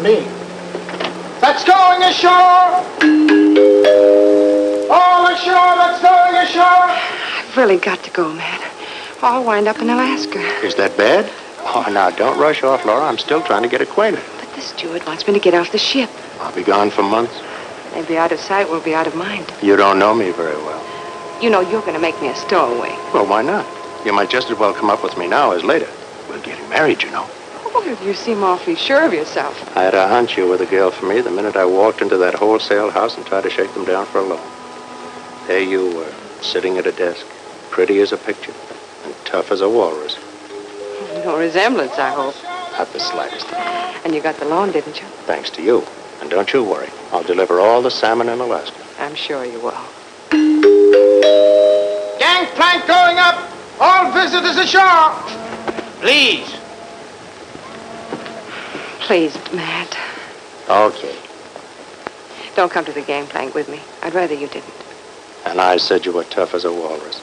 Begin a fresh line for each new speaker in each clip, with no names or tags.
me. That's going ashore! All ashore that's going ashore!
I've really got to go, Matt. I'll wind up in Alaska.
Is that bad? Oh, now, don't rush off, Laura. I'm still trying to get acquainted.
But the steward wants me to get off the ship.
I'll be gone for months.
Maybe out of sight, we'll be out of mind.
You don't know me very well.
You know you're going to make me a stowaway.
Well, why not? You might just as well come up with me now as later. We're getting married, you know.
Oh, you seem awfully sure of yourself.
I had a hunch you were the girl for me the minute I walked into that wholesale house and tried to shake them down for a loan. There you were, sitting at a desk, pretty as a picture, and tough as a walrus.
No resemblance, I hope.
Not the slightest.
And you got the loan, didn't you?
Thanks to you. And don't you worry. I'll deliver all the salmon in Alaska.
I'm sure you will.
Gangplank going up! All visitors ashore!
Please.
Please, Matt.
Okay.
Don't come to the gangplank with me. I'd rather you didn't.
And I said you were tough as a walrus.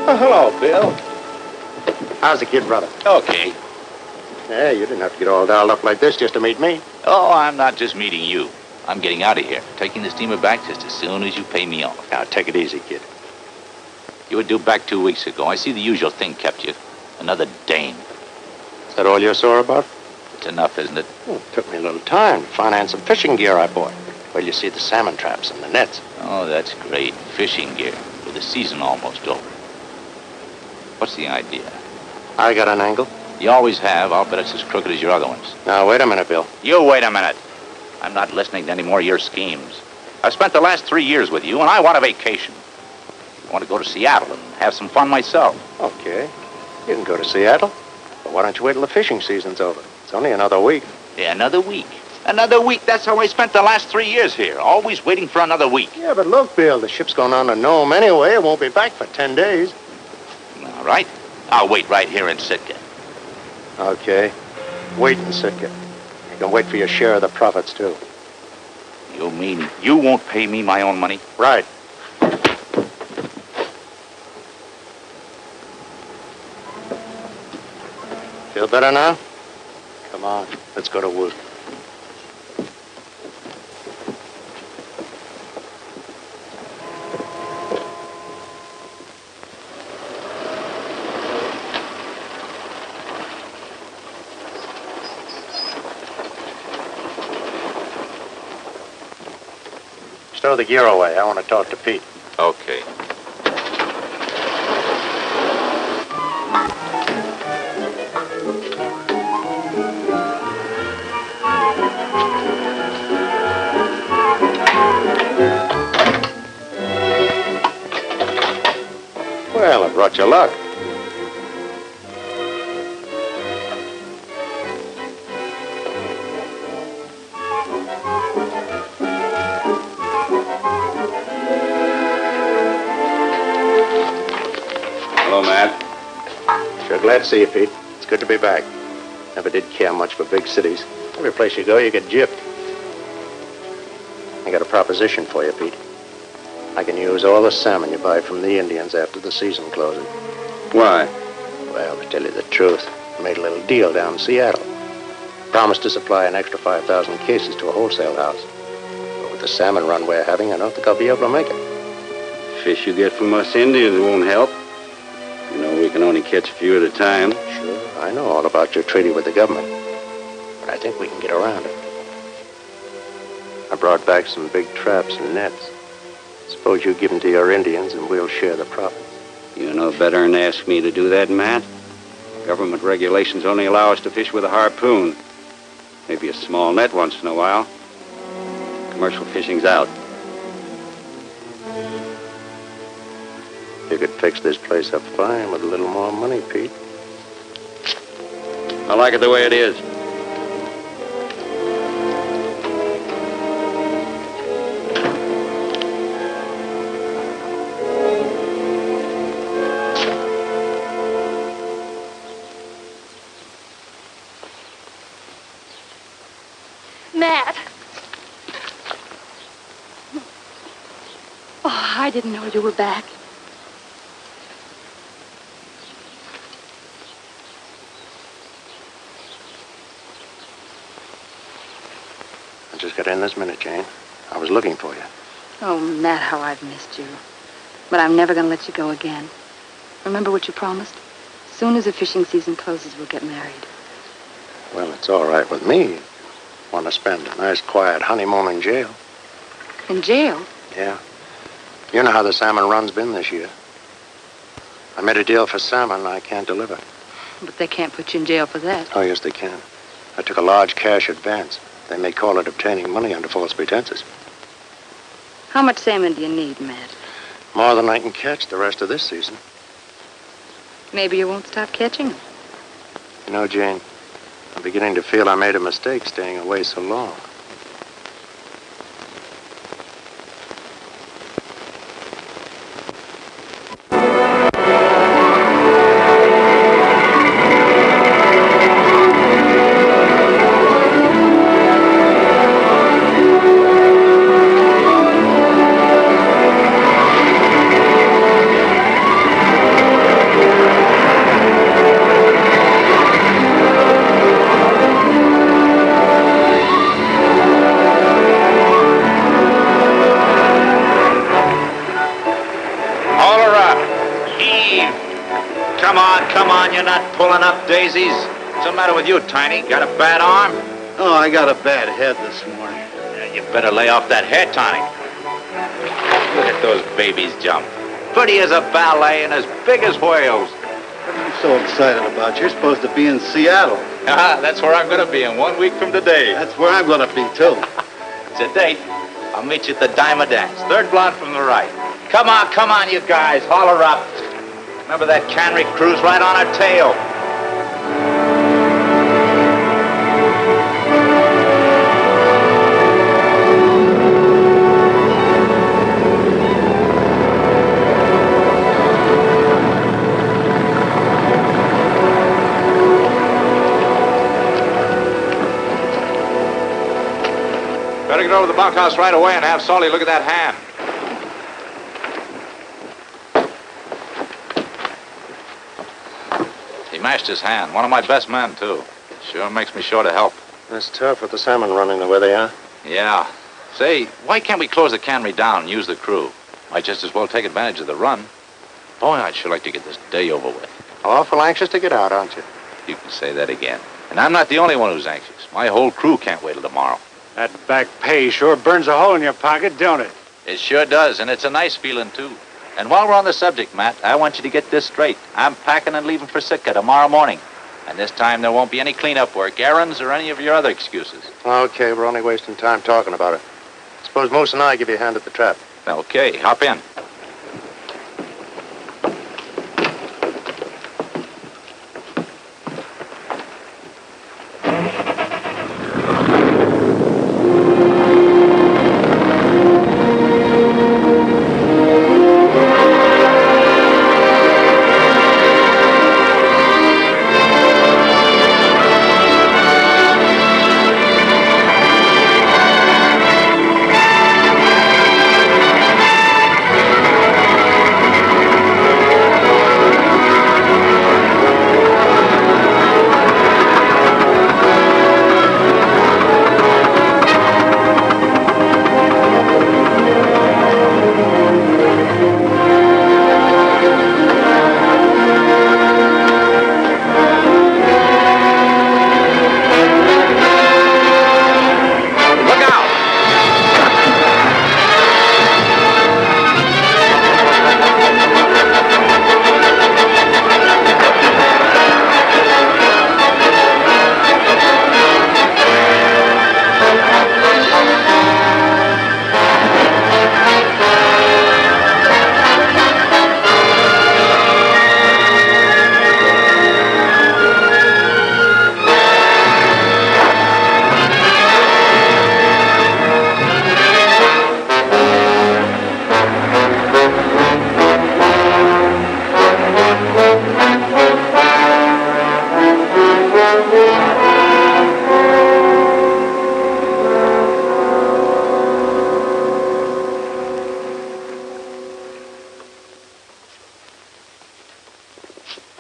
Oh, hello, Bill. How's the kid, brother?
Okay.
Yeah, you didn't have to get all dolled up like this just to meet me.
Oh, I'm not just meeting you. I'm getting out of here. Taking the steamer back just as soon as you pay me off.
Now, take it easy, kid.
You were due back 2 weeks ago. I see the usual thing kept you. Another Dane.
Is that all you're sore about?
It's enough, isn't it?
Well, it took me a little time to finance some fishing gear I bought. Well, you see the salmon traps and the nets.
Oh, that's great. Fishing gear. With the season almost over. What's the idea?
I got an angle.
You always have. I'll bet it's as crooked as your other ones.
Now, wait a minute, Bill.
You wait a minute. I'm not listening to any more of your schemes. I've spent the last 3 years with you, and I want a vacation. I want to go to Seattle and have some fun myself.
Okay. You can go to Seattle. But why don't you wait till the fishing season's over? It's only another week.
Yeah, another week. Another week. That's how I spent the last 3 years here. Always waiting for another week.
Yeah, but look, Bill, the ship's going on to Nome anyway. It won't be back for 10 days.
All right. I'll wait right here in Sitka.
Okay. Wait in Sitka. You can wait for your share of the profits, too.
You mean you won't pay me my own money?
Right. Feel better now? Come on, let's go to work. Stow the gear away. I want to talk to Pete.
Okay.
Well, I brought you luck.
Hello, Matt.
Sure glad to see you, Pete. It's good to be back. Never did care much for big cities. Every place you go, you get gypped. I got a proposition for you, Pete. I can use all the salmon you buy from the Indians after the season closes.
Why?
Well, to tell you the truth, I made a little deal down in Seattle. Promised to supply an extra 5,000 cases to a wholesale house. But with the salmon run we're having, I don't think I'll be able to make it.
Fish you get from us Indians won't help. You know, we can only catch a few at a time.
Sure, I know all about your treaty with the government. But I think we can get around it. I brought back some big traps and nets. Suppose you give them to your Indians and we'll share the profits.
You know better than to ask me to do that, Matt. Government regulations only allow us to fish with a harpoon. Maybe a small net once in a while. Commercial fishing's out.
You could fix this place up fine with a little more money, Pete.
I like it the way it is.
Matt. Oh, I didn't know you were back.
I just got in this minute, Jane. I was looking for you.
Oh, Matt, how I've missed you. But I'm never going to let you go again. Remember what you promised? As soon as the fishing season closes, we'll get married.
Well, it's all right with me. Want to spend a nice, quiet honeymoon in jail.
In jail?
Yeah. You know how the salmon run's been this year. I made a deal for salmon I can't deliver.
But they can't put you in jail for that.
Oh, yes, they can. I took a large cash advance. They may call it obtaining money under false pretenses.
How much salmon do you need, Matt?
More than I can catch the rest of this season.
Maybe you won't stop catching them.
You know, Jane, I'm beginning to feel I made a mistake staying away so long.
Come on, you're not pulling up daisies. What's the matter with you, Tiny? Got a bad arm?
Oh, I got a bad head this morning.
Yeah, you better lay off that head, Tiny. Look at those babies jump. Pretty as a ballet and as big as whales.
What are you so excited about? You're supposed to be in Seattle.
That's where I'm going to be in 1 week from today.
That's where I'm going to be, too.
It's a date. I'll meet you at the Diamond Dance. Third blonde from the right. Come on, you guys. Holler up. Remember that cannery cruise right on our tail? Better get over to the bunkhouse right away and have Salty look at that hand. He mashed his hand. One of my best men, too. Sure makes me sure to help.
It's tough with the salmon running the way they are.
Yeah. Say, why can't we close the cannery down and use the crew? Might just as well take advantage of the run. Boy, I'd sure like to get this day over with.
Awful anxious to get out, aren't you?
You can say that again. And I'm not the only one who's anxious. My whole crew can't wait till tomorrow.
That back pay sure burns a hole in your pocket, don't it?
It sure does, and it's a nice feeling, too. And while we're on the subject, Matt, I want you to get this straight. I'm packing and leaving for Sitka tomorrow morning. And this time there won't be any cleanup work, errands, or any of your other excuses.
Okay, we're only wasting time talking about it. Suppose Moose and I give you a hand at the trap.
Okay, hop in.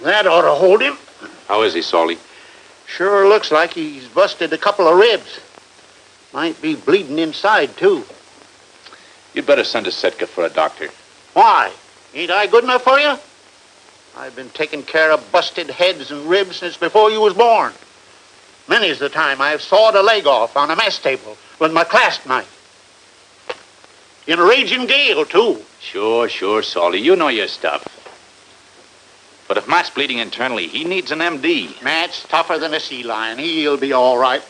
That ought to hold him.
How is he, Salty?
Sure looks like he's busted a couple of ribs. Might be bleeding inside, too.
You'd better send a Sitka for a doctor.
Why? Ain't I good enough for you? I've been taking care of busted heads and ribs since before you was born. Many's the time I've sawed a leg off on a mess table with my clasp knife. In a raging gale, too.
Sure, Salty. You know your stuff. But if Matt's bleeding internally, he needs an MD.
Matt's tougher than a sea lion. He'll be all right.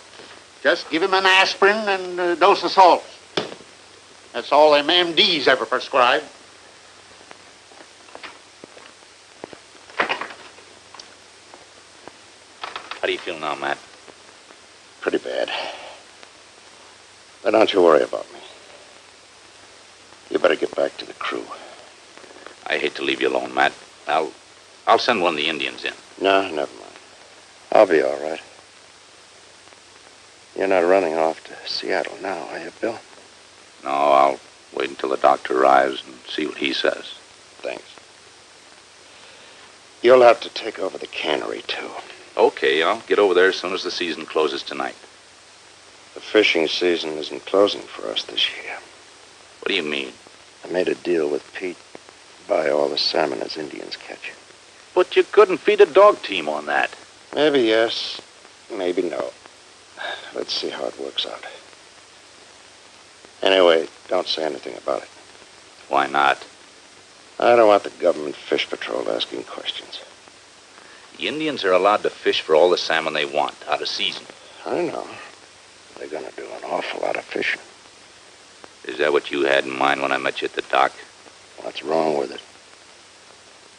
Just give him an aspirin and a dose of salts. That's all them MDs ever prescribe.
How do you feel now, Matt?
Pretty bad. But don't you worry about me. You better get back to the crew.
I hate to leave you alone, Matt. I'll send one of the Indians in.
No, never mind. I'll be all right. You're not running off to Seattle now, are you, Bill?
No, I'll wait until the doctor arrives and see what he says.
Thanks. You'll have to take over the cannery, too.
Okay, I'll get over there as soon as the season closes tonight.
The fishing season isn't closing for us this year.
What do you mean?
I made a deal with Pete to buy all the salmon as Indians catch.
But you couldn't feed a dog team on that.
Maybe yes, maybe no. Let's see how it works out. Anyway, don't say anything about it.
Why not?
I don't want the government fish patrol asking questions.
The Indians are allowed to fish for all the salmon they want, out of season.
I know. They're gonna do an awful lot of fishing.
Is that what you had in mind when I met you at the dock?
What's wrong with it?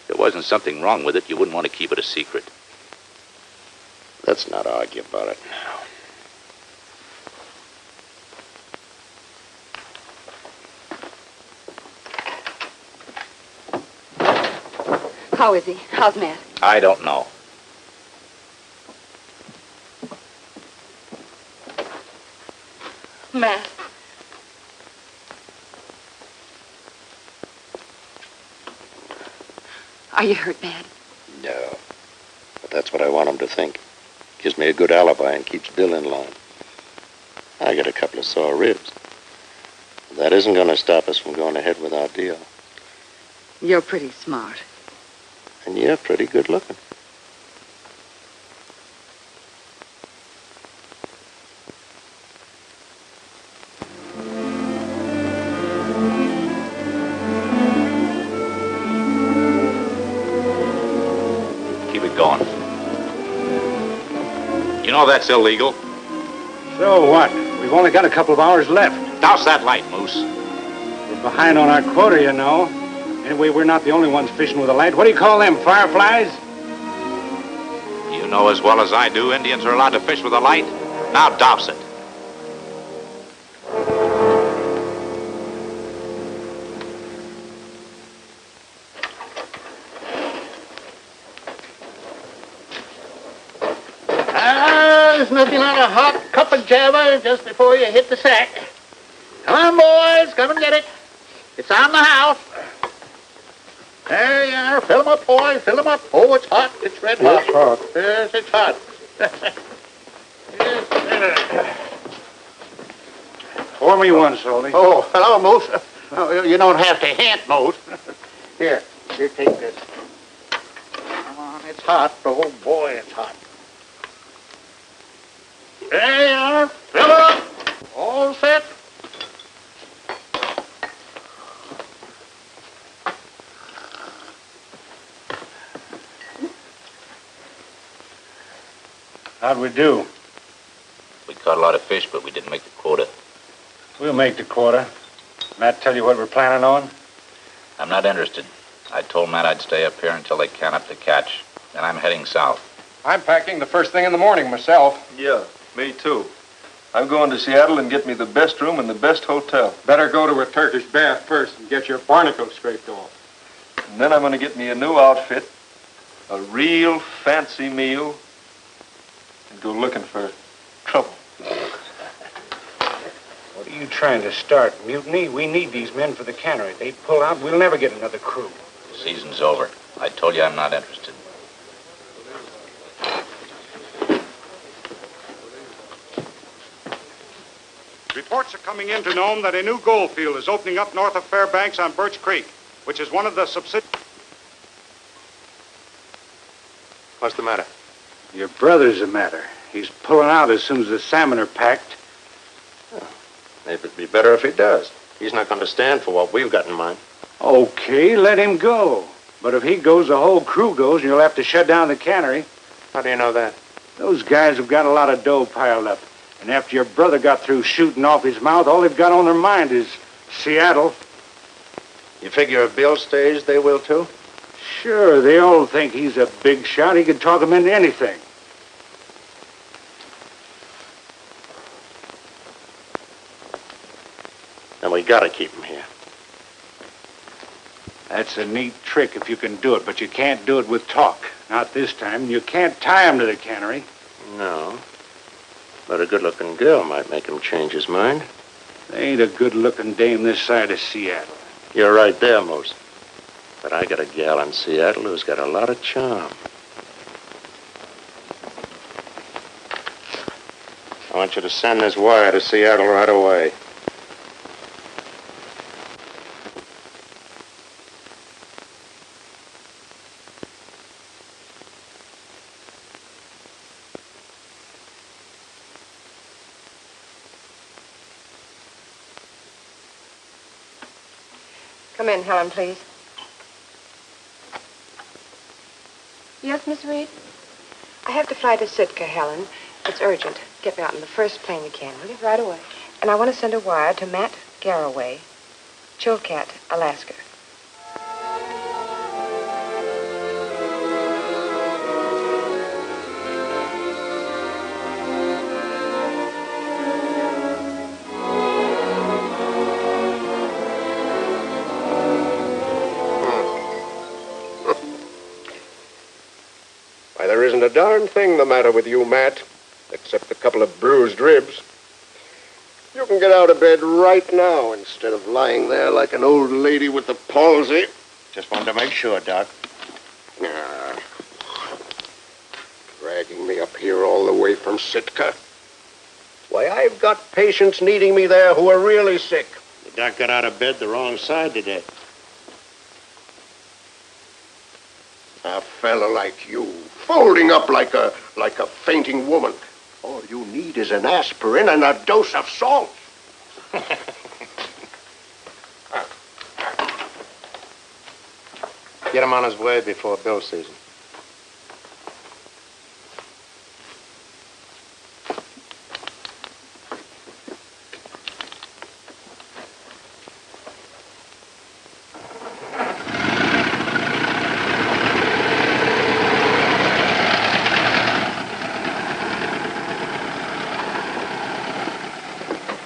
If there wasn't something wrong with it, you wouldn't want to keep it a secret.
Let's not argue about it now.
How is he? How's Matt?
I don't know.
Matt. Are you hurt bad?
No. But that's what I want him to think. Gives me a good alibi and keeps Bill in line. I got a couple of sore ribs. That isn't going to stop us from going ahead with our deal.
You're pretty smart.
And you're pretty good looking.
Keep it going. You know that's illegal.
So what? We've only got a couple of hours left.
Douse that light, Moose.
We're behind on our quota, you know. Anyway, we're not the only ones fishing with a light. What do you call them, fireflies?
You know as well as I do, Indians are allowed to fish with a light. Now douse it.
There's nothing like a hot cup of java just before you hit the sack. Come on, boys, come and get it. It's on the house. There you are. Fill 'em up, boys. Fill 'em up. Oh, it's hot. It's red hot.
It's hot.
Yes, it's hot. Yes, sir.
Pour me one, Salty.
Oh, hello, Moose. Oh, you don't have to hint, Moose. Here, take this. Come on, it's hot. Oh, boy, it's hot. There you are. Fill it up. All set.
How'd we do?
We caught a lot of fish, but we didn't make the quota.
We'll make the quota. Matt tell you what we're planning on?
I'm not interested. I told Matt I'd stay up here until they can up the catch. Then I'm heading south.
I'm packing the first thing in the morning myself.
Yeah, me too. I'm going to Seattle and get me the best room in the best hotel.
Better go to a Turkish bath first and get your barnacle scraped off.
And then I'm going to get me a new outfit, a real fancy meal, and go looking for trouble.
What are you trying to start? Mutiny? We need these men for the cannery. They pull out, we'll never get another crew.
The season's over. I told you I'm not interested.
Reports are coming in to Nome that a new gold field is opening up north of Fairbanks on Birch Creek, which is one of the subsidiaries.
What's the matter?
Your brother's the matter. He's pulling out as soon as the salmon are packed.
Maybe it'd be better if he does. He's not going to stand for what we've got in mind.
Okay, let him go. But if he goes, the whole crew goes, and you'll have to shut down the cannery.
How do you know that?
Those guys have got a lot of dough piled up. And after your brother got through shooting off his mouth, all they've got on their mind is Seattle.
You figure if Bill stays, they will too?
Sure, they all think he's a big shot. He can talk them into anything.
And we gotta keep him here.
That's a neat trick if you can do it, but you can't do it with talk. Not this time. You can't tie him to the cannery.
No. But a good-looking girl might make him change his mind.
There ain't a good-looking dame this side of Seattle.
You're right there, Moose. But I got a gal in Seattle who's got a lot of charm. I want you to send this wire to Seattle right away.
Come in, Helen, please.
Yes, Miss Reed?
I have to fly to Sitka, Helen. It's urgent. Get me out in the first plane you can, will you?
Right away.
And I want to send a wire to Matt Garraway, Chilkat, Alaska.
Why, there isn't a darn thing the matter with you, Matt, except a couple of bruised ribs. You can get out of bed right now instead of lying there like an old lady with the palsy.
Just wanted to make sure, Doc.
Dragging me up here all the way from Sitka. Why, I've got patients needing me there who are really sick.
The doc got out of bed the wrong side today.
A fellow like you, folding up like a fainting woman. All you need is an aspirin and a dose of salt.
Get him on his way before Bill sees him.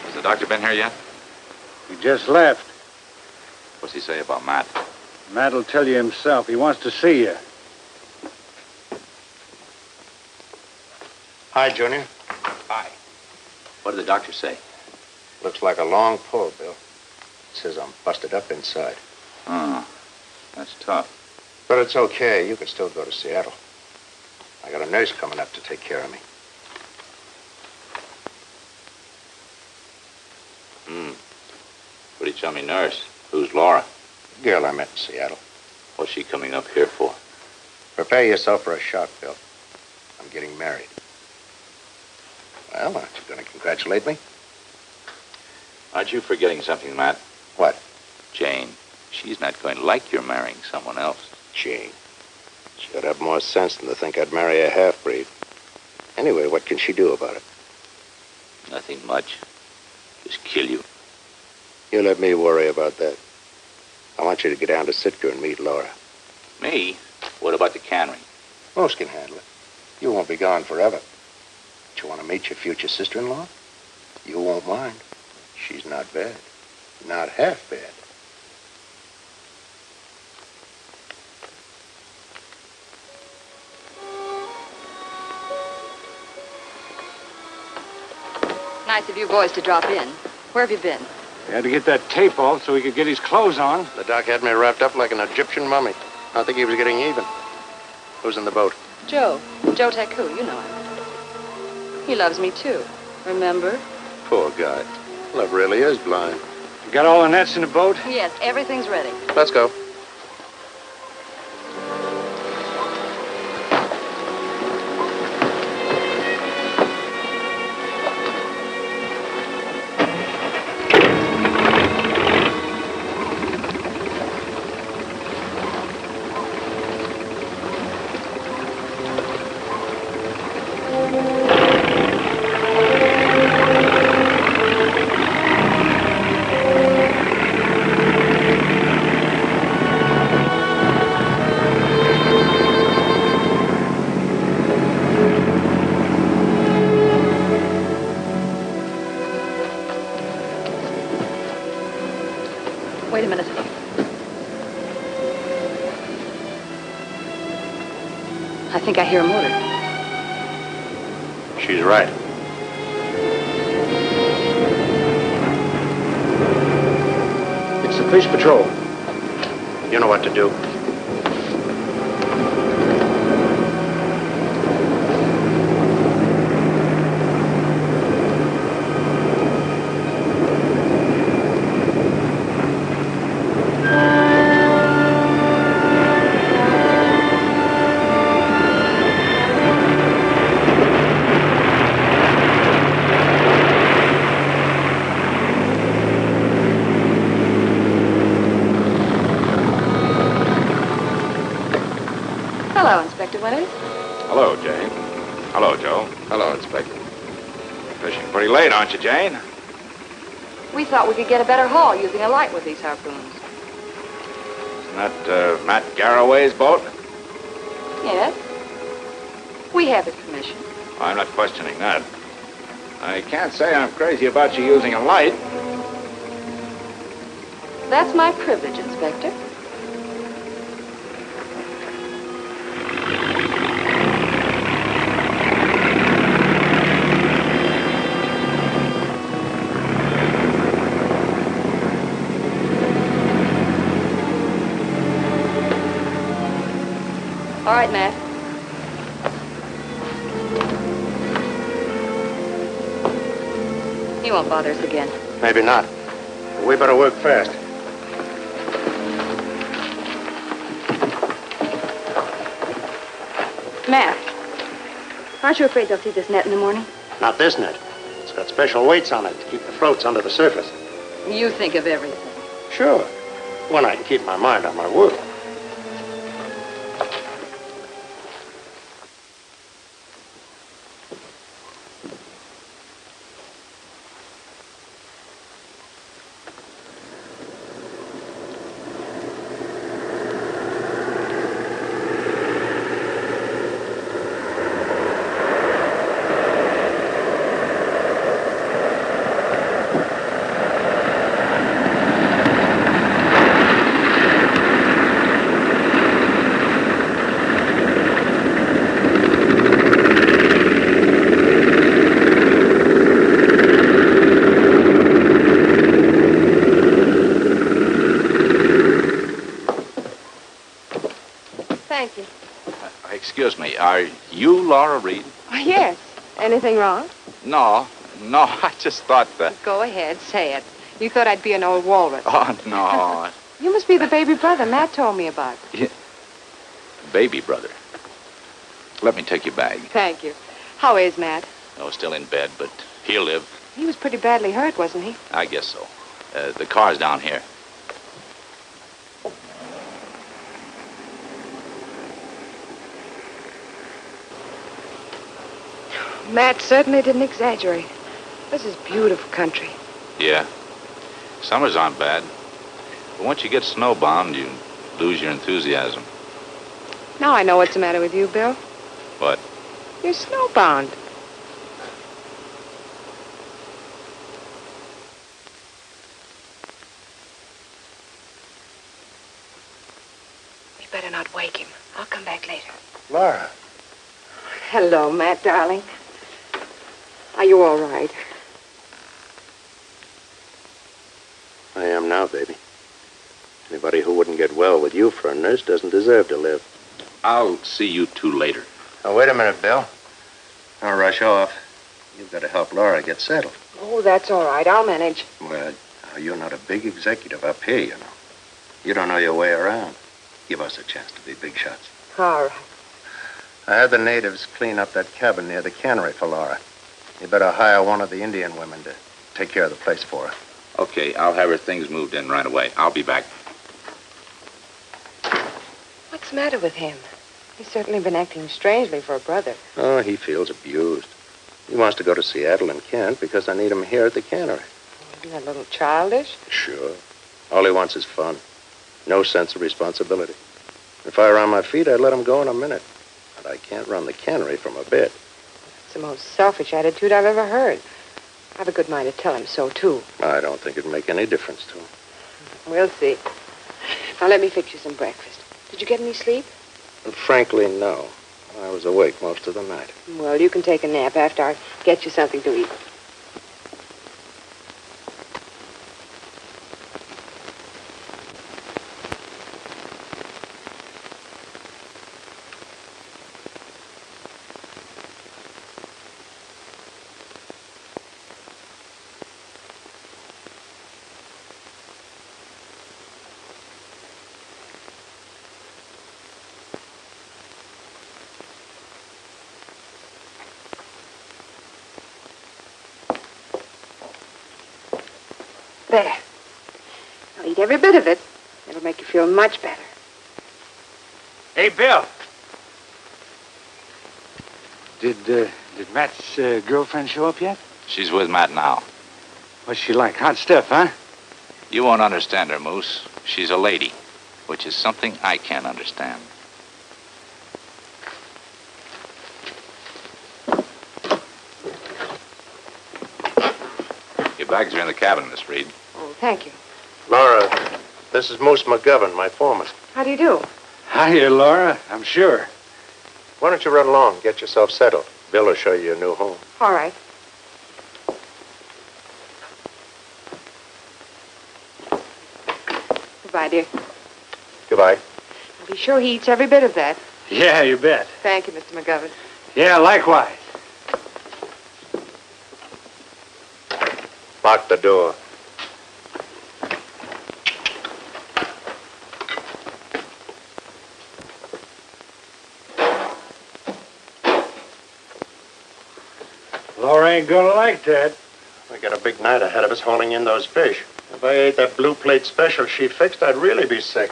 Has the doctor been here yet?
He just left.
What's he say about Matt?
Matt'll tell you himself. He wants to see you.
Hi, Junior.
Hi. What did the doctor say?
Looks like a long pull, Bill. Says I'm busted up inside.
Oh, that's tough.
But it's okay. You can still go to Seattle. I got a nurse coming up to take care of me.
What did you tell me, nurse? Who's Laura?
The girl I met in Seattle.
What's she coming up here for?
Prepare yourself for a shock, Bill. I'm getting married. Well, aren't you going to congratulate me?
Aren't you forgetting something, Matt?
What?
Jane. She's not going to like you're marrying someone else.
Jane. She'd have more sense than to think I'd marry a half-breed. Anyway, what can she do about it?
Nothing much. Just kill you.
You let me worry about that. I want you to get down to Sitka and meet Laura.
Me? What about the cannery?
Most can handle it. You won't be gone forever. But you want to meet your future sister-in-law? You won't mind. She's not bad. Not half bad.
Nice of you boys to drop in. Where have you been?
He had to get that tape off so he could get his clothes on.
The doc had me wrapped up like an Egyptian mummy. I think he was getting even. Who's in the boat?
Joe. Joe Taku, you know him. He loves me, too. Remember?
Poor guy. Well, it really is blind.
You got all the nets in the boat?
Yes, everything's ready.
Let's go.
Wait a minute. I think I hear a motor.
She's right.
It's the police patrol.
You know what to do.
Hello, Inspector Winters.
Hello, Jane. Hello, Joe.
Hello, Inspector.
Fishing pretty late, aren't you, Jane?
We thought we could get a better haul using a light with these harpoons.
Isn't that Matt Garraway's boat?
Yes. We have his permission.
I'm not questioning that. I can't say I'm crazy about you using a light.
That's my privilege, Inspector. All right, Matt. He won't bother us again.
Maybe not. But we better work fast.
Matt, aren't you afraid they'll see this net in the morning?
Not this net. It's got special weights on it to keep the floats under the surface.
You think of everything.
Sure. When I can keep my mind on my work.
Thank you.
Excuse me, are you Laura Reed?
Oh, yes. Anything wrong?
No, I just thought that.
Go ahead, say it. You thought I'd be an old walrus.
Oh, no.
You must be the baby brother Matt told me about.
Baby brother. Let me take your bag.
Thank you. How is Matt?
Oh, still in bed, but he'll live.
He was pretty badly hurt, wasn't he?
I guess so. The car's down here.
Matt certainly didn't exaggerate. This is beautiful country.
Yeah. Summers aren't bad. But once you get snowbound, you lose your enthusiasm.
Now I know what's the matter with you, Bill.
What?
You're snowbound. We better not wake him. I'll come back later.
Laura.
Hello, Matt, darling. Are you all right?
I am now, baby. Anybody who wouldn't get well with you for a nurse doesn't deserve to live.
I'll see you two later.
Now, wait a minute, Bill. Don't rush off. You've got to help Laura get settled.
Oh, that's all right. I'll manage.
Well, you're not a big executive up here, you know. You don't know your way around. Give us a chance to be big shots.
All right.
I had the natives clean up that cabin near the cannery for Laura. You better hire one of the Indian women to take care of the place for her.
Okay, I'll have her things moved in right away. I'll be back.
What's the matter with him? He's certainly been acting strangely for a brother.
Oh, he feels abused. He wants to go to Seattle and can't because I need him here at the cannery.
Isn't that a little childish?
Sure. All he wants is fun. No sense of responsibility. If I were on my feet, I'd let him go in a minute. But I can't run the cannery from a bed.
It's the most selfish attitude I've ever heard. I have a good mind to tell him so, too.
I don't think it'd make any difference to him.
We'll see. Now, let me fix you some breakfast. Did you get any sleep?
And frankly, no. I was awake most of the night.
Well, you can take a nap after I get you something to eat. There. I'll eat every bit of it. It'll make you feel much better.
Hey, Bill. Did Matt's girlfriend show up yet?
She's with Matt now.
What's she like? Hot stuff, huh?
You won't understand her, Moose. She's a lady, which is something I can't understand. Your bags are in the cabin, Miss Reed.
Oh, thank you.
Laura, this is Moose McGovern, my foreman.
How do you do?
Hiya, Laura. I'm sure.
Why don't you run along, get yourself settled? Bill will show you your new home.
All right. Goodbye, dear.
Goodbye.
Be sure he eats every bit of that.
Yeah, you bet.
Thank you, Mr. McGovern.
Yeah, likewise.
Lock the door.
Laura ain't gonna like that.
We got a big night ahead of us hauling in those fish. If I ate that blue plate special she fixed, I'd really be sick.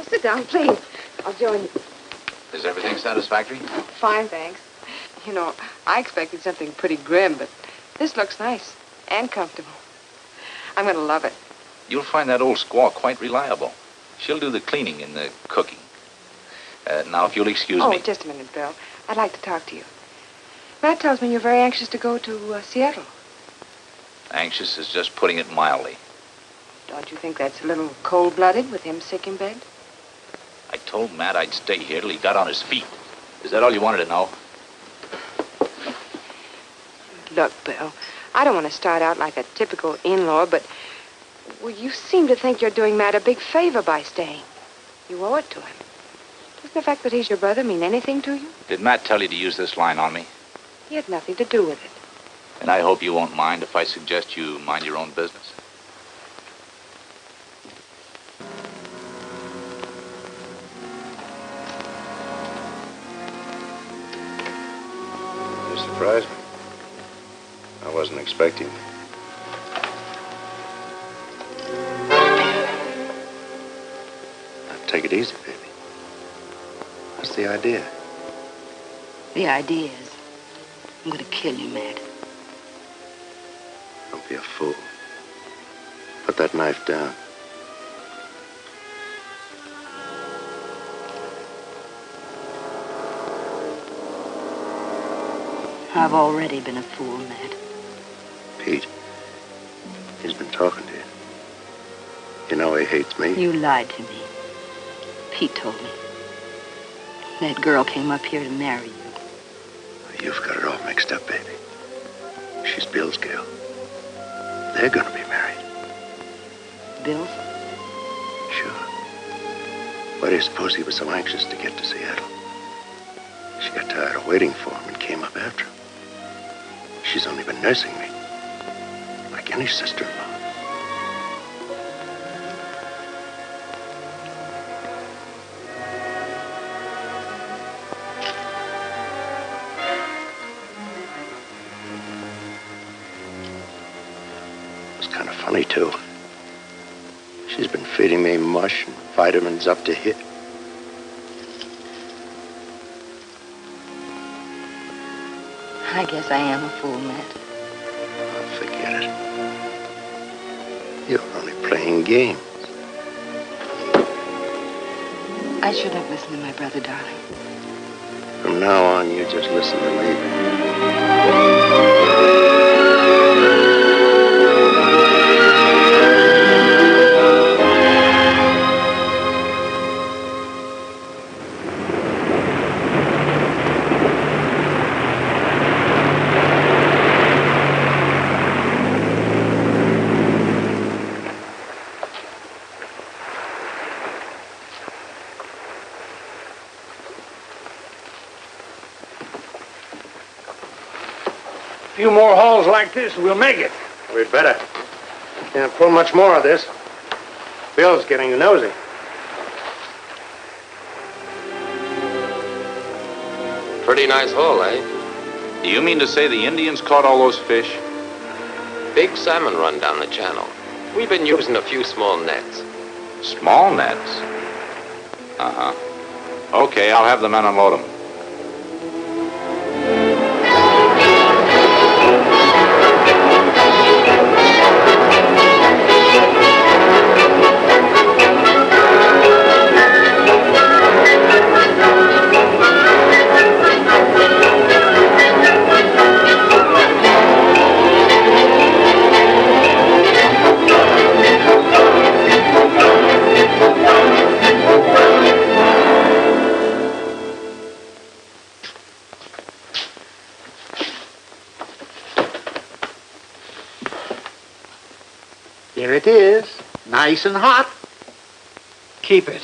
Sit down, please. I'll join you.
Is everything satisfactory?
Fine, thanks. You know, I expected something pretty grim, but this looks nice and comfortable. I'm going to love it.
You'll find that old squaw quite reliable. She'll do the cleaning and the cooking. Now, if you'll excuse me.
Oh, just a minute, Bill. I'd like to talk to you. Matt tells me you're very anxious to go to Seattle.
Anxious is just putting it mildly.
Don't you think that's a little cold-blooded with him sick in bed?
I told Matt I'd stay here till he got on his feet. Is that all you wanted to know?
Look, Bill, I don't want to start out like a typical in-law, but well, you seem to think you're doing Matt a big favor by staying. You owe it to him. Doesn't the fact that he's your brother mean anything to you?
Did Matt tell you to use this line on me?
He had nothing to do with it.
And I hope you won't mind if I suggest you mind your own business.
You surprised me. I wasn't expecting it. Now, take it easy, baby. What's the idea?
The idea is, I'm going to kill you, Matt.
Don't be a fool. Put that knife down.
I've already been a fool, Matt.
Pete, he's been talking to you. You know he hates me.
You lied to me. Pete told me. That girl came up here to marry you.
You've got it all mixed up, baby. She's Bill's gal. They're gonna be married.
bills?
Sure. Why do you suppose he was so anxious to get to Seattle? She got tired of waiting for him and came up after him. She's only been nursing me, like any sister-in-law. It was kind of funny, too. She's been feeding me mush and vitamins up to here.
I guess I am a fool, Matt.
Oh, forget it. You're only playing games.
I should have listened to my brother, darling.
From now on, you just listen to me.
A few more hauls like this, we'll make it.
We'd better. Can't pull much more of this. Bill's getting nosy.
Pretty nice haul, eh?
Do you mean to say the Indians caught all those fish?
Big salmon run down the channel. We've been using a few small nets.
Small nets? Uh-huh. Okay, I'll have the men unload them.
Here it is, nice and hot.
Keep it.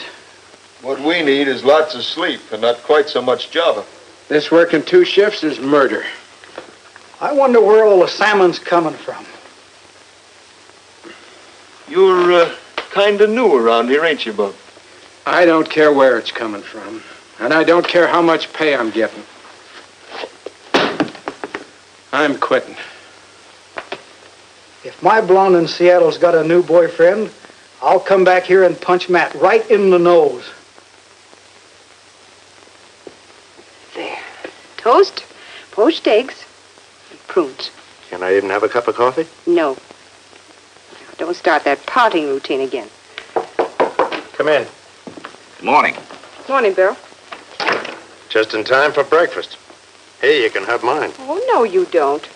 What we need is lots of sleep and not quite so much java.
This working 2 shifts is murder.
I wonder where all the salmon's coming from.
You're kind of new around here, ain't you, Bub?
I don't care where it's coming from. And I don't care how much pay I'm getting. I'm quitting.
If my blonde in Seattle's got a new boyfriend, I'll come back here and punch Matt right in the nose.
There. Toast, poached eggs, and prunes.
Can I even have a cup of coffee?
No. Now, don't start that pouting routine again.
Come in.
Good morning.
Morning, Bill.
Just in time for breakfast. Here, you can have mine.
Oh, no, you don't.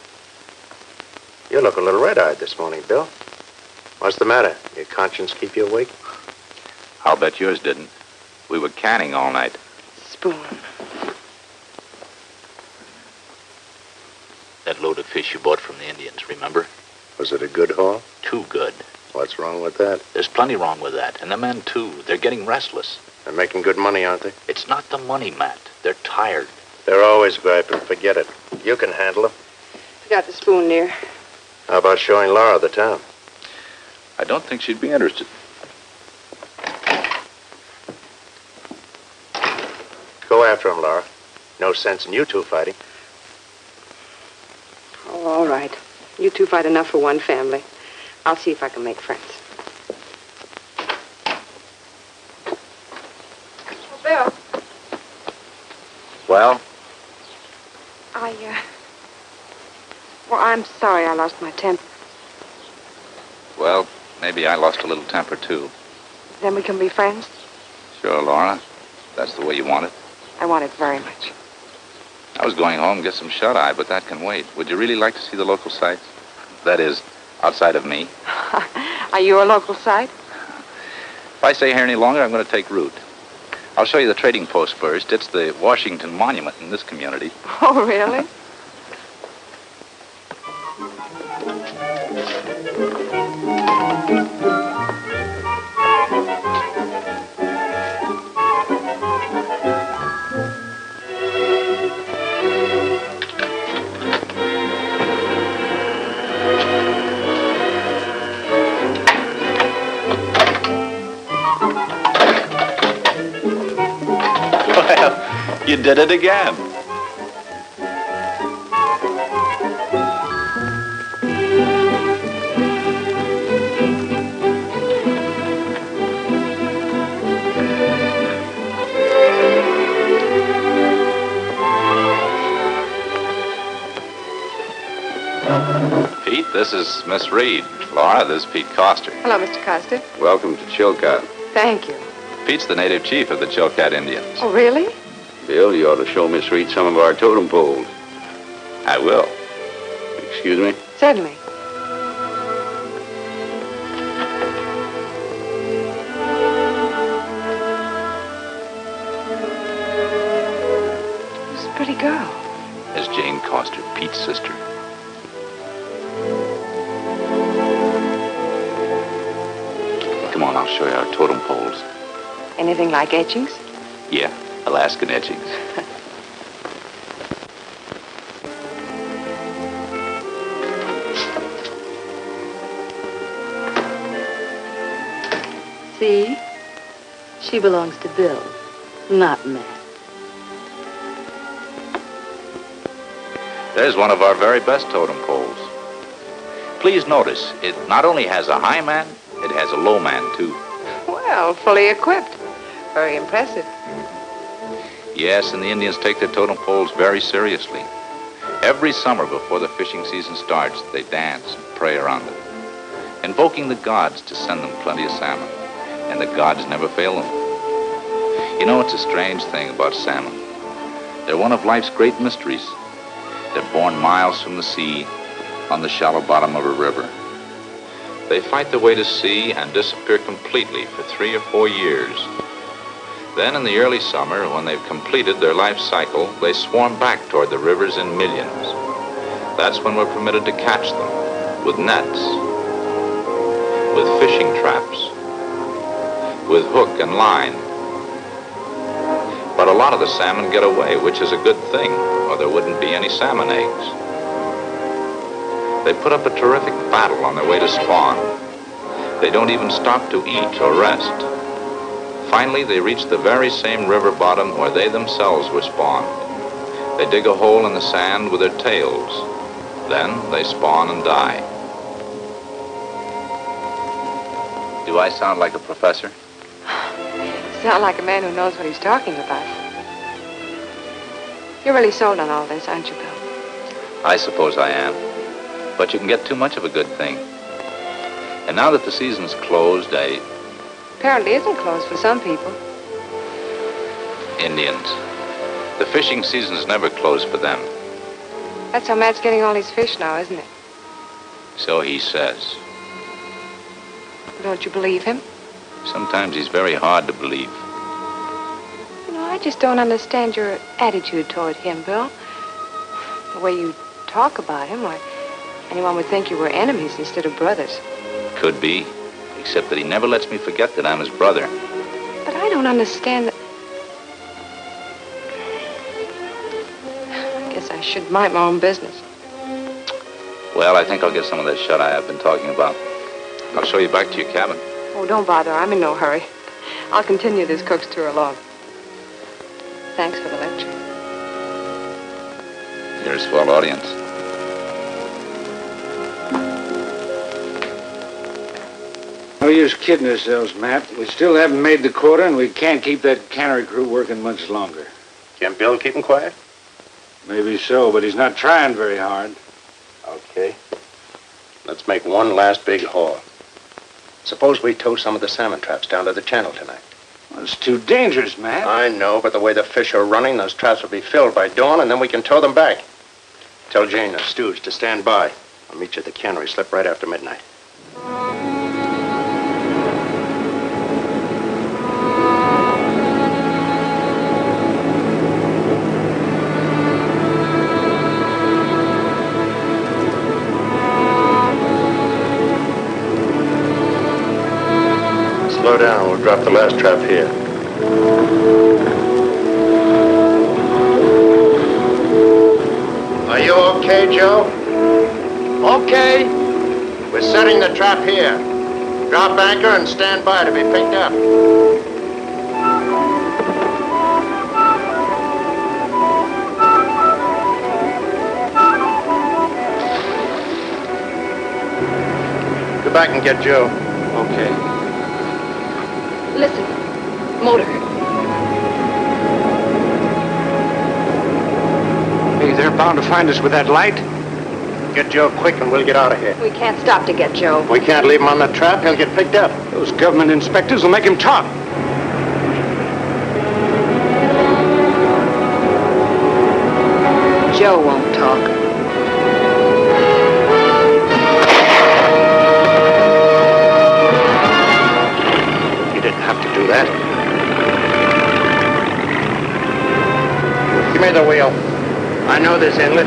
You look a little red-eyed this morning, Bill. What's the matter? Your conscience keep you awake?
I'll bet yours didn't. We were canning all night.
Spoon.
That load of fish you bought from the Indians, remember?
Was it a good haul?
Too good.
What's wrong with that?
There's plenty wrong with that. And the men, too. They're getting restless.
They're making good money, aren't they?
It's not the money, Matt. They're tired.
They're always griping. Forget it. You can handle them.
Forgot the spoon near.
How about showing Laura the town?
I don't think she'd be interested.
Go after him, Laura. No sense in you two fighting.
Oh, all right. You two fight enough for one family. I'll see if I can make friends. Oh, Bill.
Well?
Well, I'm sorry I lost my temper.
Well, maybe I lost a little temper, too.
Then we can be friends?
Sure, Laura. That's the way you want it.
I want it very much.
I was going home to get some shut-eye, but that can wait. Would you really like to see the local sights? That is, outside of me.
Are you a local sight?
If I stay here any longer, I'm going to take root. I'll show you the trading post first. It's the Washington Monument in this community.
Oh, really?
did it again. Pete, this is Miss Reed. Laura, this is Pete Coster.
Hello, Mr. Costa.
Welcome to Chilcot.
Thank you.
Pete's the native chief of the Chilcat Indians.
Oh, really?
Bill, you ought to show Miss Reed some of our totem poles.
I will.
Excuse me?
Certainly. Who's a pretty girl?
As Jane Coster, Pete's sister. Come on, I'll show you our totem poles.
Anything like etchings?
Yeah, Alaskan etchings.
See? She belongs to Bill, not Matt.
There's one of our very best totem poles. Please notice, it not only has a high man, it has a low man, too.
Well, fully equipped. Very impressive.
Yes, and the Indians take their totem poles very seriously. Every summer before the fishing season starts, they dance and pray around them, invoking the gods to send them plenty of salmon. And the gods never fail them. You know, it's a strange thing about salmon. They're one of life's great mysteries. They're born miles from the sea on the shallow bottom of a river. They fight their way to sea and disappear completely for 3 or 4 years. Then in the early summer, when they've completed their life cycle, they swarm back toward the rivers in millions. That's when we're permitted to catch them with nets, with fishing traps, with hook and line. But a lot of the salmon get away, which is a good thing, or there wouldn't be any salmon eggs. They put up a terrific battle on their way to spawn. They don't even stop to eat or rest. Finally, they reach the very same river bottom where they themselves were spawned. They dig a hole in the sand with their tails. Then they spawn and die. Do I sound like a professor?
Sound like a man who knows what he's talking about. You're really sold on all this, aren't you, Bill?
I suppose I am. But you can get too much of a good thing. And now that the season's closed,
Apparently isn't closed for some people.
Indians. The fishing season's never closed for them.
That's how Matt's getting all his fish now, isn't it?
So he says.
Don't you believe him?
Sometimes he's very hard to believe.
You know, I just don't understand your attitude toward him, Bill. The way you talk about him, why, anyone would think you were enemies instead of brothers.
Could be, except that he never lets me forget that I'm his brother.
But I don't understand. I guess I should mind my own business.
Well, I think I'll get some of that shut-eye I've been talking about. I'll show you back to your cabin.
Oh, don't bother. I'm in no hurry. I'll continue this cook's tour alone. Thanks for the lecture.
You're a swell audience.
No use kidding ourselves, Matt. We still haven't made the quota, and we can't keep that cannery crew working much longer.
Can't Bill keep him quiet?
Maybe so, but he's not trying very hard.
Okay. Let's make one last big haul. Suppose we tow some of the salmon traps down to the channel tonight.
Well, it's too dangerous, Matt.
I know, but the way the fish are running, those traps will be filled by dawn, and then we can tow them back. Tell Jane and Stooge to stand by. I'll meet you at the cannery slip right after midnight. Slow down. We'll drop the last trap here. Are you okay, Joe? Okay. We're setting the trap here. Drop anchor and stand by to be picked up. back and get Joe.
Okay.
Listen, motor.
Hey, they're bound to find us with that light.
Get Joe quick and we'll get out of here.
We can't stop to get Joe.
We can't leave him on the trap. He'll get picked up.
Those government inspectors will make him talk.
Joe won't talk.
You didn't have to do that. Give me the wheel. I know this inlet.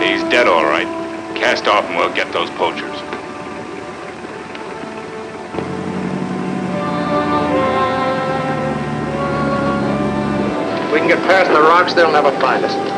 He's dead, all right. Cast off and we'll get those poachers.
We can get past the rocks, they'll never find us.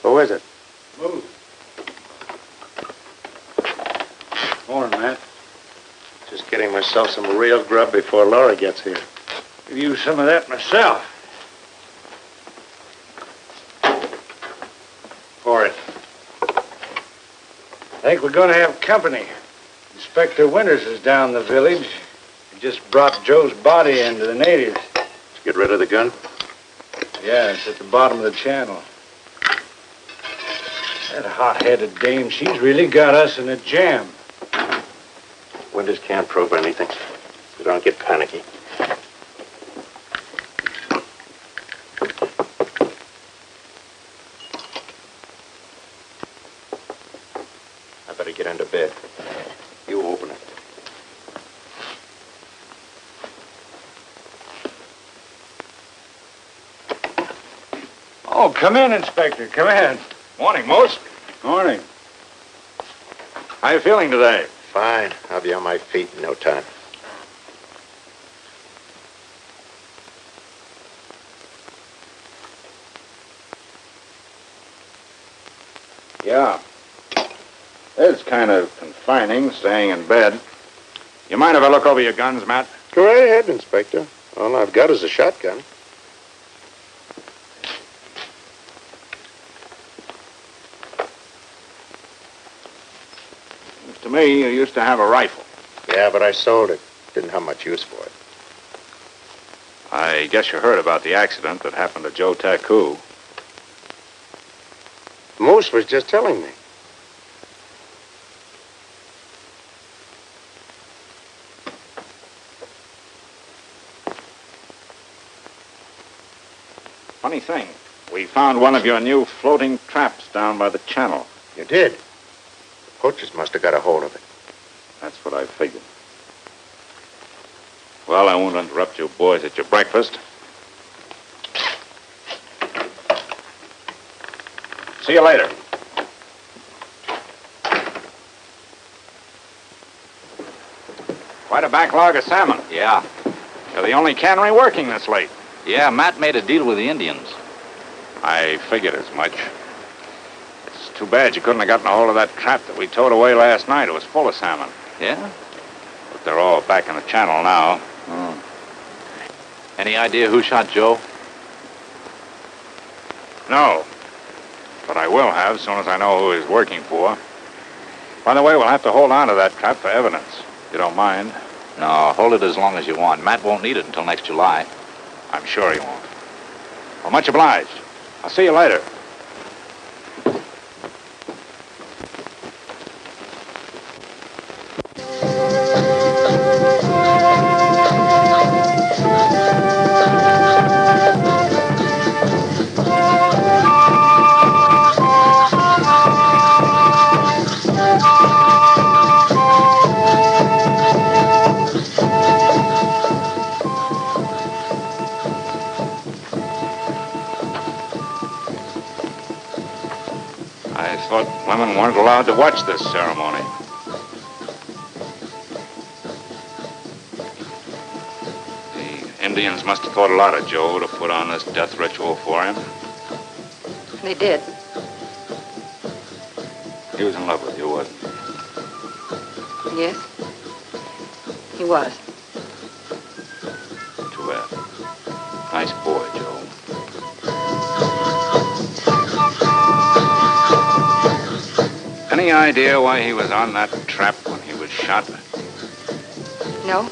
Who is it?
Move. Morning, Matt.
Just getting myself some real grub before Laura gets here.
Could use some of that myself.
Pour it.
I think we're going to have company. Inspector Winters is down the village. He just brought Joe's body into the natives.
Did you get rid of the gun?
Yeah, it's at the bottom of the channel. That hot-headed dame, she's really got us in a jam.
Winters can't prove anything. So don't get panicky. I better get into bed. You open it.
Oh, come in, Inspector. Come in.
Morning, Most.
Morning.
How you feeling today?
Fine. I'll be on my feet in no time.
Yeah. It's kind of confining, staying in bed. You mind if I look over your guns, Matt?
Go right ahead, Inspector. All I've got is a shotgun.
To me, you used to have a rifle.
Yeah, but I sold it. Didn't have much use for it.
I guess you heard about the accident that happened to Joe Taku.
Moose was just telling me.
Funny thing, we found one of your new floating traps down by the channel.
You did? The poachers must have got a hold of it.
That's what I figured. Well, I won't interrupt you boys at your breakfast. See you later. Quite a backlog of salmon.
Yeah.
You're the only cannery working this late.
Yeah, Matt made a deal with the Indians.
I figured as much. It's too bad you couldn't have gotten a hold of that trap that we towed away last night. It was full of salmon.
Yeah?
But they're all back in the channel now.
Oh. Any idea who shot Joe?
No. But I will have as soon as I know who he's working for. By the way, we'll have to hold on to that trap for evidence. You don't mind?
No, hold it as long as you want. Matt won't need it until next July.
I'm sure he won't. Well, much obliged. I'll see you later. thought women weren't allowed to watch this ceremony. The Indians must have thought a lot of Joe to put on this death ritual for him.
They did.
He was in love with you, wasn't he?
Yes. He was.
Too bad. Nice boy, Joe. Any idea why he was on that trap when he was shot?
No?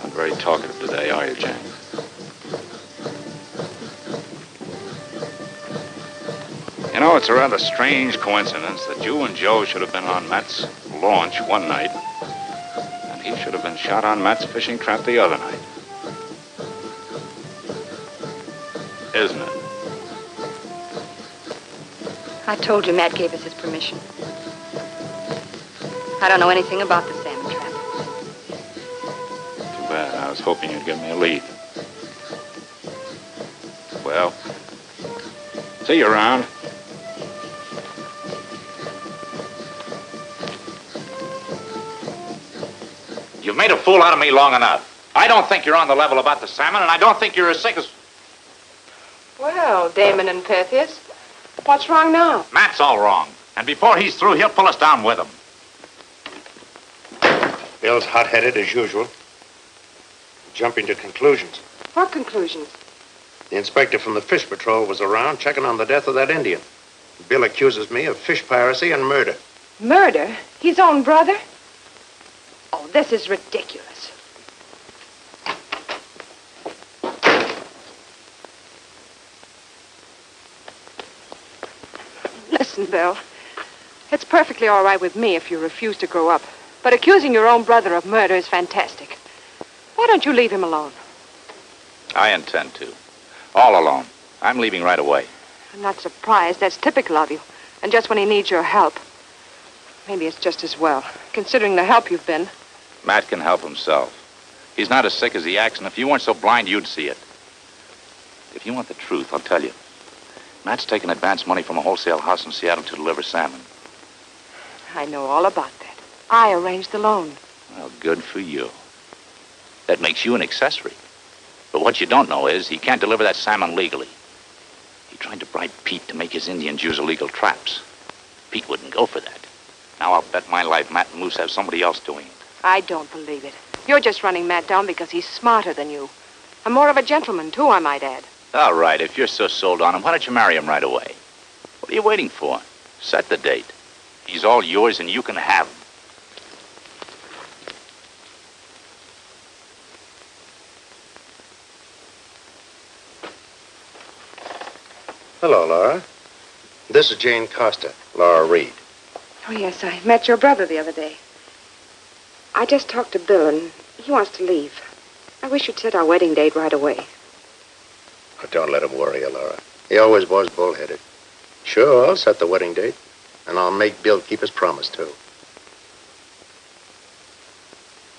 Not very talkative today, are you, James? You know, it's a rather strange coincidence that you and Joe should have been on Matt's launch one night, and he should have been shot on Matt's fishing trap the other night. Isn't it?
I told you Matt gave us his permission. I don't know anything about the salmon trap.
Too bad. I was hoping you'd give me a lead. Well, see you around.
You've made a fool out of me long enough. I don't think you're on the level about the salmon, and I don't think you're as sick as...
Well, Damon and Pythias, what's wrong now?
Matt's all wrong. And before he's through, he'll pull us down with him.
Bill's hot-headed as usual. Jumping to conclusions.
What conclusions?
The inspector from the Fish Patrol was around checking on the death of that Indian. Bill accuses me of fish piracy and murder.
Murder? His own brother? Oh, this is ridiculous. Listen, Bill. It's perfectly all right with me if you refuse to grow up. But accusing your own brother of murder is fantastic. Why don't you leave him alone?
I intend to. All alone. I'm leaving right away.
I'm not surprised. That's typical of you. And just when he needs your help. Maybe it's just as well, considering the help you've been.
Matt can help himself. He's not as sick as he acts, and if you weren't so blind, you'd see it. If you want the truth, I'll tell you. Matt's taken advance money from a wholesale house in Seattle to deliver salmon.
I know all about that. I arranged the loan.
Well, good for you. That makes you an accessory. But what you don't know is he can't deliver that salmon legally. He tried to bribe Pete to make his Indians use illegal traps. Pete wouldn't go for that. Now I'll bet my life Matt and Moose have somebody else doing it.
I don't believe it. You're just running Matt down because he's smarter than you. And more of a gentleman, too, I might add.
All right, if you're so sold on him, why don't you marry him right away? What are you waiting for? Set the date. He's all yours and you can have him.
Hello, Laura. This is Jane Costa, Laura Reed.
Oh, yes, I met your brother the other day. I just talked to Bill, and he wants to leave. I wish you'd set our wedding date right away.
Oh, don't let him worry you, Laura. He always was bullheaded. Sure, I'll set the wedding date, and I'll make Bill keep his promise, too.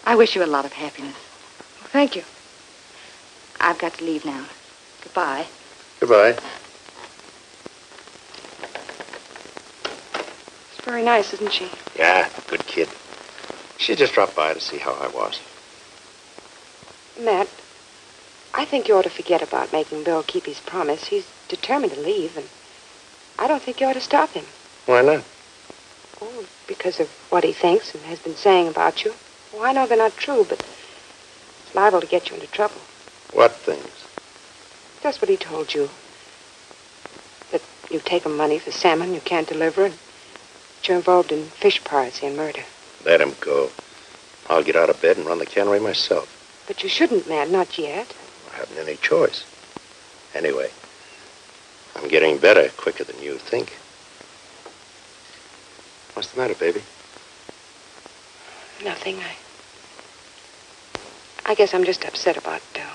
I wish you a lot of happiness.
Well, thank you.
I've got to leave now. Goodbye.
Goodbye.
She's very nice, isn't she?
Yeah, good kid. She just dropped by to see how I was.
Matt, I think you ought to forget about making Bill keep his promise. He's determined to leave, and I don't think you ought to stop him.
Why not?
Oh, because of what he thinks and has been saying about you. Well, I know they're not true, but it's liable to get you into trouble.
What things?
Just what he told you. That you've taken money for salmon you can't deliver, and that you're involved in fish piracy and murder.
Let him go. I'll get out of bed and run the cannery myself.
But you shouldn't, Matt, not yet.
I haven't any choice. Anyway, I'm getting better quicker than you think. What's the matter, baby?
Nothing. I guess I'm just upset about Del.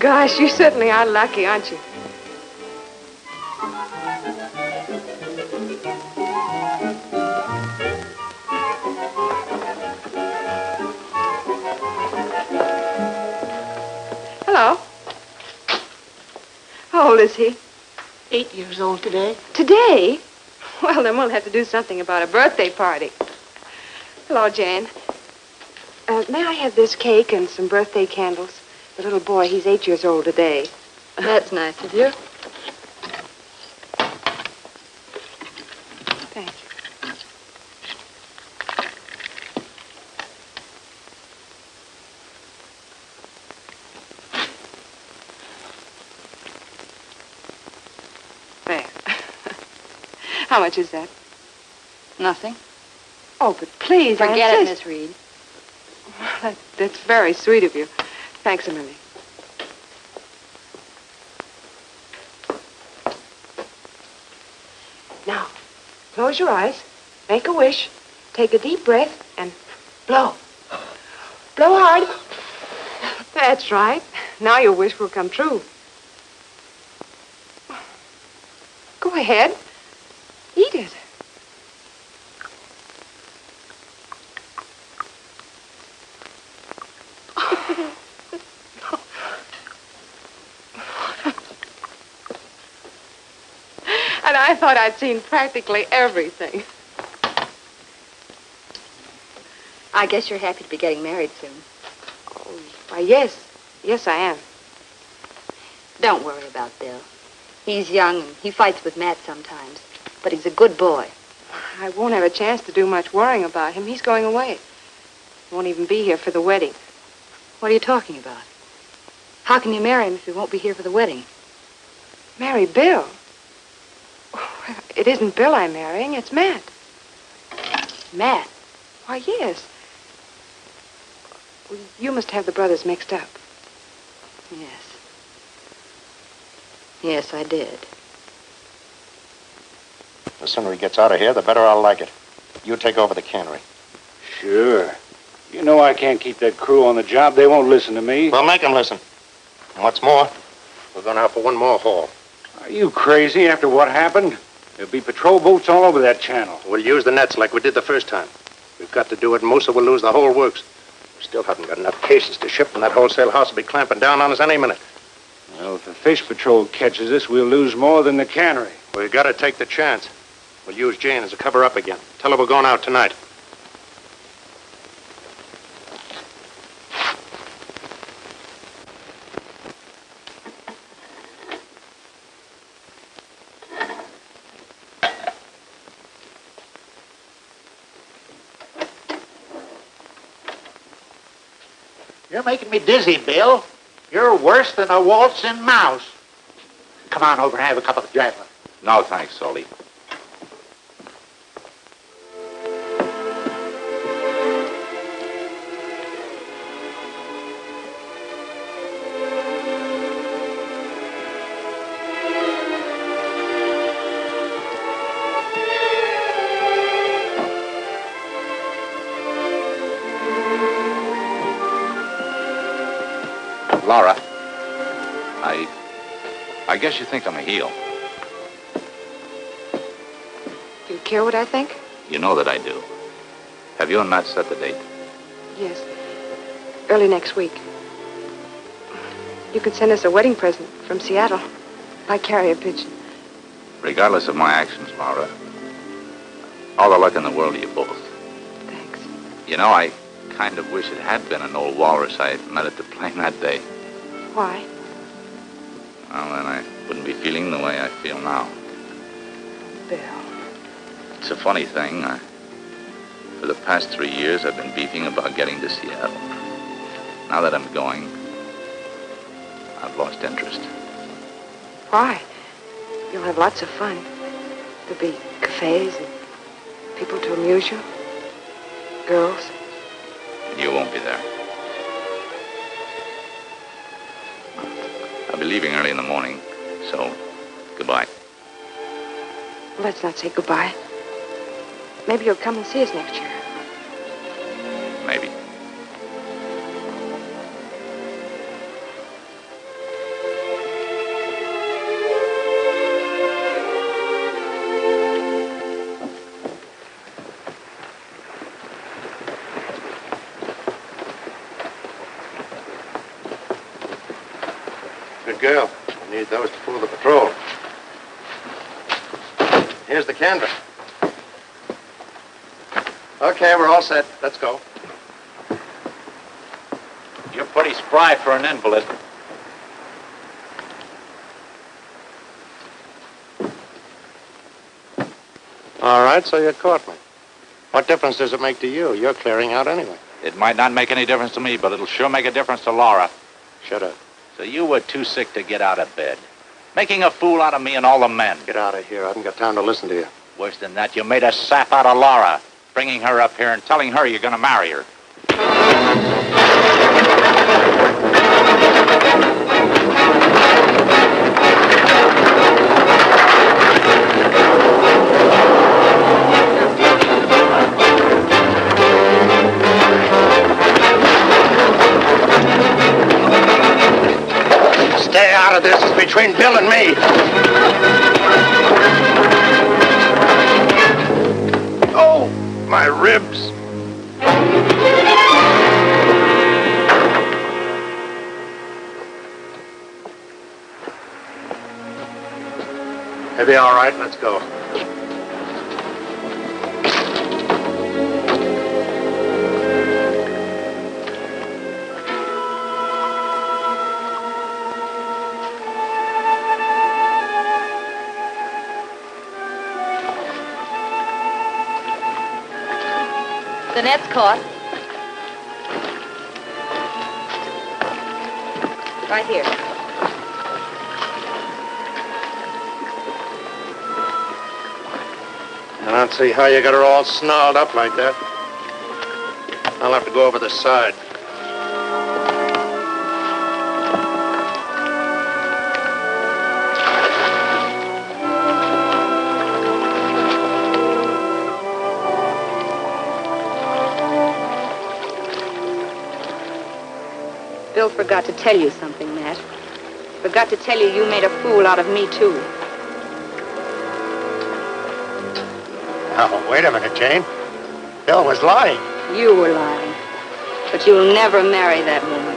gosh, you certainly are lucky, aren't you? Hello. How old is he?
8 years old today.
Today? Well, then we'll have to do something about a birthday party. Hello, Jane. May I have this cake and some birthday candles? The little boy, he's 8 years old today.
That's nice of you.
Thank you. There. How much is that?
Nothing.
Oh, but please, I
Forget it,
insist.
Miss Reed.
That's very sweet of you. Thanks a million. Now, close your eyes, make a wish, take a deep breath, and blow. Blow hard. That's right. Now your wish will come true. Go ahead. Eat it. And I thought I'd seen practically everything.
I guess you're happy to be getting married soon.
Oh, why, yes. Yes, I am.
Don't worry about Bill. He's young and he fights with Matt sometimes, but he's a good boy.
I won't have a chance to do much worrying about him. He's going away. He won't even be here for the wedding.
What are you talking about? How can you marry him if he won't be here for the wedding?
Marry Bill? Oh, it isn't Bill I'm marrying, it's Matt.
Matt?
Why, yes. Well, you must have the brothers mixed up.
Yes. Yes, I did.
The sooner he gets out of here, the better I'll like it. You take over the cannery.
Sure. You know I can't keep that crew on the job. They won't listen to me.
Well, make them listen. And what's more, we're going out for one more haul.
Are you crazy after what happened? There'll be patrol boats all over that channel.
We'll use the nets like we did the first time. We've got to do it, Moose, or we'll lose the whole works. We still haven't got enough cases to ship, and that wholesale house will be clamping down on us any minute.
Well, if the fish patrol catches us, we'll lose more than the cannery.
We've got to take the chance. We'll use Jane as a cover-up again. Tell her we're going out tonight.
You're making me dizzy, Bill. You're worse than a waltzing mouse. Come on over and have a cup of Java.
No, thanks, Salty. Laura, I guess you think I'm a heel.
Do you care what I think?
You know that I do. Have you and Matt set the date?
Yes. Early next week. You could send us a wedding present from Seattle by carrier pigeon.
Regardless of my actions, Laura, all the luck in the world to you both.
Thanks.
You know, I kind of wish it had been an old walrus I met at the plane that day.
Why?
Well, then I wouldn't be feeling the way I feel now.
Bill.
It's a funny thing. For the past 3 years, I've been beefing about getting to Seattle. Now that I'm going, I've lost interest.
Why? You'll have lots of fun. There'll be cafes and people to amuse you. Girls.
You won't be there. I'll be leaving early in the morning, so goodbye.
Let's not say goodbye. Maybe you'll come and see us next year.
Maybe.
girl. We need those to pull the patrol. Here's the canvas. Okay, we're all set. Let's go.
You're pretty spry for an invalid.
All right, so you caught me. What difference does it make to you? You're clearing out anyway.
It might not make any difference to me, but it'll sure make a difference to Laura.
Shut up.
So you were too sick to get out of bed. Making a fool out of me and all the men.
Get out of here. I haven't got time to listen to you.
Worse than that, you made a sap out of Laura, bringing her up here and telling her you're going to marry her.
Stay out of this. It's between Bill and me. Oh, my ribs. Maybe all right. Let's go.
The net's caught. Right here.
I don't see how you got her all snarled up like that. I'll have to go over the side.
Bill forgot to tell you something, Matt. Forgot to tell you made a fool out of me, too.
Oh, wait a minute, Jane. Bill was lying.
You were lying. But you'll never marry that woman.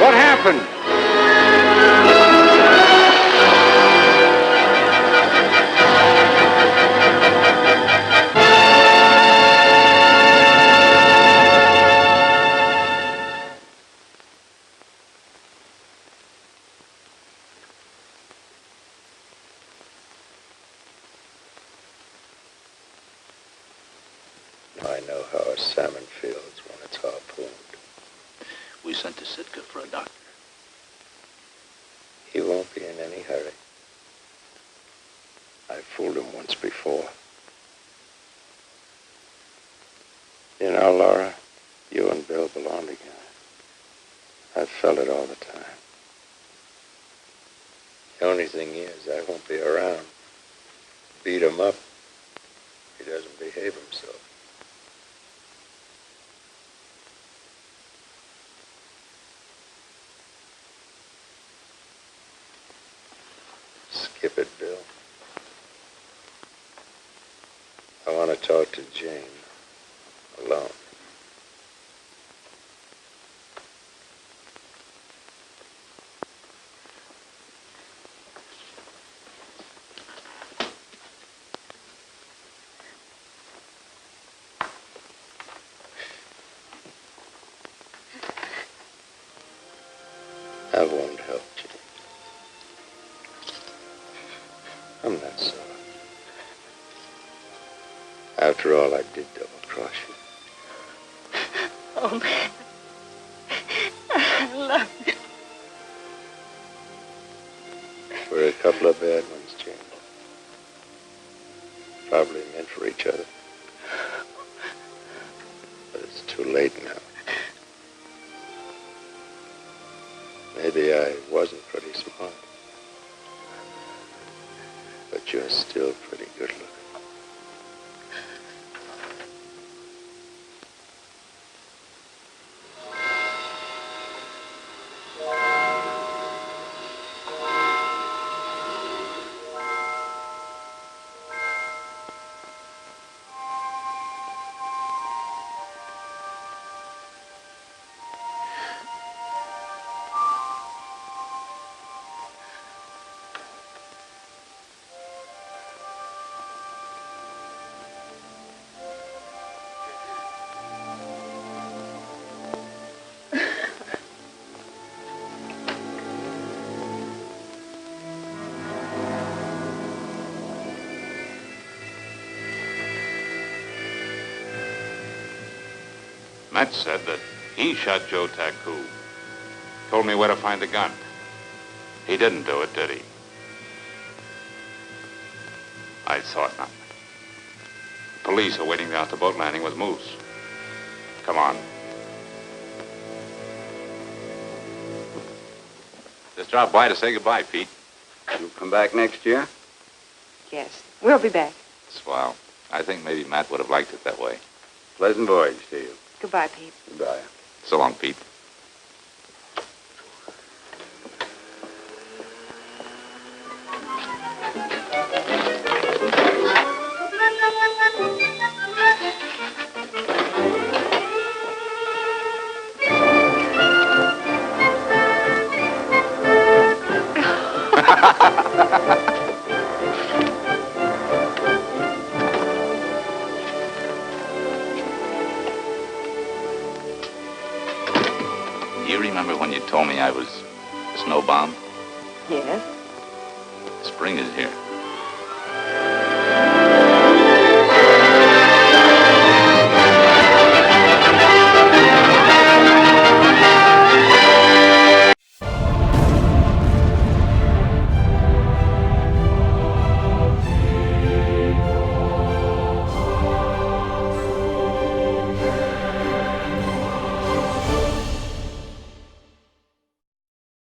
What happened?
I know how a salmon feels when it's harpooned.
We sent to Sitka for a doctor.
He won't be in any hurry. I fooled him once before. You know, Laura, you and Bill belong together. I've felt it all the time. The only thing is, I won't be around. Beat him up. He doesn't behave himself. Skip it, Bill. I want to talk to Jane alone. I won't help you. I'm not sorry. After all, I did double-cross you.
Oh, man. I love you.
We're a couple of bad ones, Jane. Probably meant for each other. But it's too late now. Maybe I wasn't pretty smart. But you're still pretty good looking.
Matt said that he shot Joe Taku. Told me where to find the gun. He didn't do it, did he? I thought not. Police are waiting down at the boat landing with Moose. Come on.
Just drop by to say goodbye, Pete.
You'll come back next year?
Yes, we'll be back.
Swell. I think maybe Matt would have liked it that way.
Pleasant voyage to you.
Goodbye, Pete.
Goodbye.
So long, Pete. You remember when you told me I was a snow bomb?
Yes?
Spring is here.